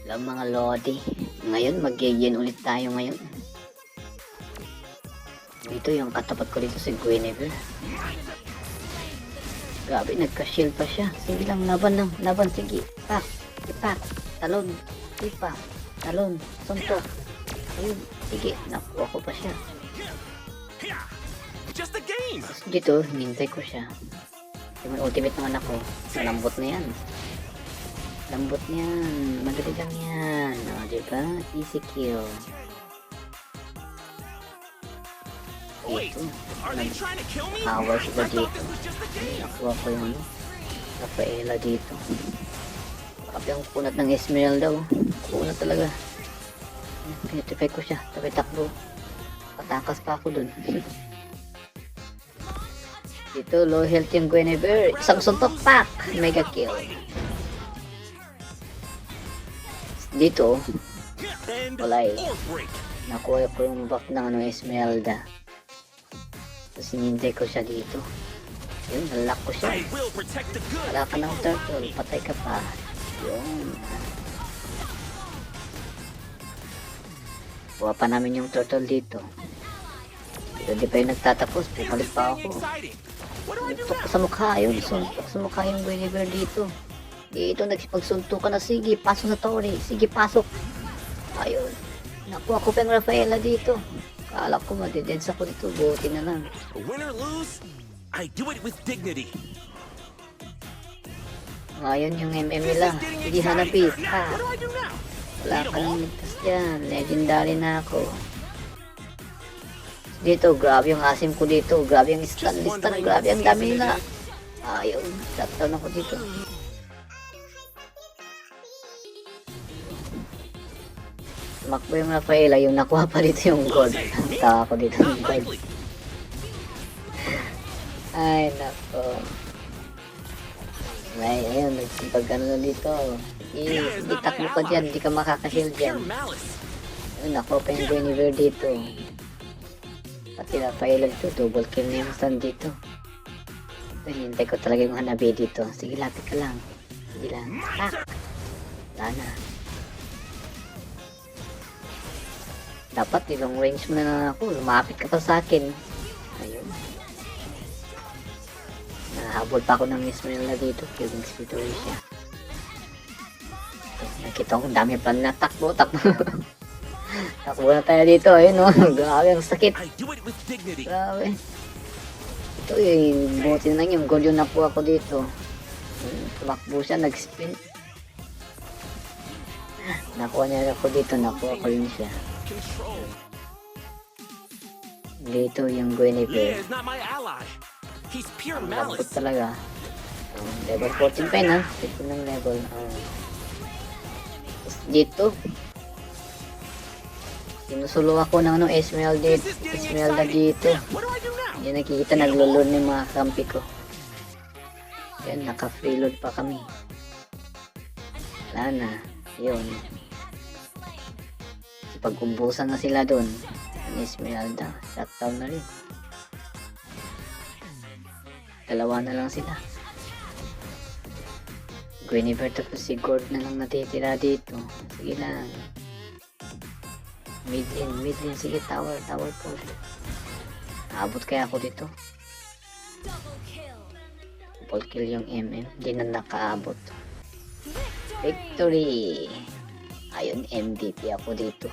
Hello mga lodi. Ngayon mag-gain ulit tayo ngayon. Dito yung katapat ko dito si Guinevere. Grabe, nagka-shield pa siya. Sige lang, laban lang. Laban, sige. Ipak. Ipak. Talon. Ipak. Talon. Suntok. Ayun. Sige, nakuha ko pa siya. Tapos dito, hinintay ko siya. Yung ultimate naman ako. Malambot na yan. Lambot niyan. Madali lang yan. O, diba? Easy kill. Ito. Power sila dito. Nakuha ko yung Rafaela dito. Grabe ang kunat ng Esmeralda. Kunat talaga. Pinitify ko siya. Tapos takbo. Patakas pa ako dun. Dito, low health yung Guinevere. Isang suntok pack. Mega kill. Dito, wala eh. Nakuha ko yung buff ng Esmeralda. Tapos hinintay ko siya dito. Yun, nalak ko siya. Wala ka ng turtle, patay ka pa. Yun. Kuha pa namin yung turtle dito. Pero di pa yung nagtatapos, pumalit pa ako. Suntok ko sa mukha, yun. Suntok sa mukha yung Guinevere dito. Dito, nagpagsuntukan na. Sige, pasok na Tori. Sige, pasok. Ayun. Nakuha ko pa yung Rafaela dito. Kala ko madidense ako dito. Buti na lang. Win or lose, I do it with dignity. Ngayon yung MM nila. Hindi hanapit. Ha. Wala ka nang ligtas dyan. Legendary na ako. Dito, grabe yung asim ko dito. Grabe yung stun. Grabe ang dami nila. Ayun. Shutdown ako dito. Makbo yung Rafaela, yung nakuha pa dito yung gold. Tawa ko dito yung gold. Ay, nako. Ay, ayun, nagsipag ano na dito. Hindi takbo ka dyan, hindi ka makakashield dyan. Ayun, nakuha pa yung Guinevere dito. Pati Rafaela dito, double kill na yung stun dito. Hintay ko talaga yung Hanabi dito. Sige, lapit ka lang. Sige lang. Tak! Wala na. Dapat ibang range mo na ako. Lumapit ka pa sa akin. Ayun. Nahabol pa ako ng Esmeralda dito. Killing Spiritory siya. Nakita ko dami plan na. Takbo. Takbo na tayo dito. Ayun o. Grabe ang sakit. Grabe. Ito yung buti na yung gold yung nakuha ko dito. Tumakbo siya. Nag-spin. Nakuha niya ako dito. Nakuha ko rin siya. Dito yung Guinevere. Malambot talaga. Level 14 pa yun ha. Dito ng level. Dito. Sinusulo ako ng Esmeralda dito. Yan nakikita naglulod ng mga kampi ko. Yan, naka-freeload pa kami. Wala na. Yun. Pag-umbusan na sila doon ang Esmeralda, shutdown na rin. Dalawa na lang sila. Guinevere tapos si Gord na lang natitira dito. Sige lang. Mid lane, sige, tower po. Abot kaya ako dito. Double kill yung MM, hindi na nakaabot. Victory! Ayun, MVP ako dito.